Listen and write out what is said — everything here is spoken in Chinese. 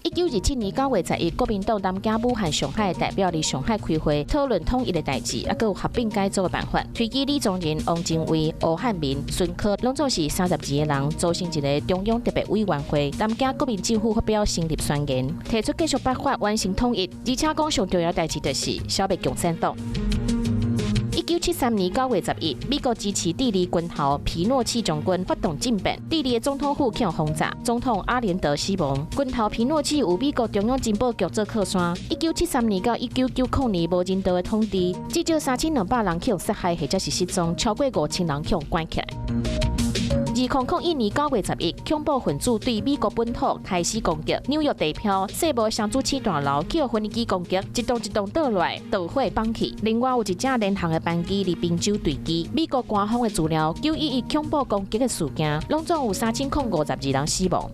1927年9月11日，国民党南京、武汉、上海代表伫上海开会，讨论统一的代志，还有合并改组的办法。推举李宗仁、王精卫、吴汉民、孙科，拢总是32个人，组成一个中央特别委员会。南京国民政府发表成立宣言，提出继续办法完成统一，而且讲上重要代志就是消灭共产党。1973年9月11日，美国支持智利军头皮诺契将军发动政变，智利的总统府被轰炸，总统阿连德死亡。军头皮诺契有美国中央情报局做靠山。1973年到1990年无人道的统治，至少3200人被杀害或者是失踪，超过5000人被关起来。2001年9月11日，恐怖分子对美国本土开始攻击，纽约地票、世贸双子星大楼被飞机攻击，一栋倒来，导火放弃。另外有一架联航的班机伫宾州坠机。美国官方的资料，911恐怖攻击的事件，拢总有3052人死亡。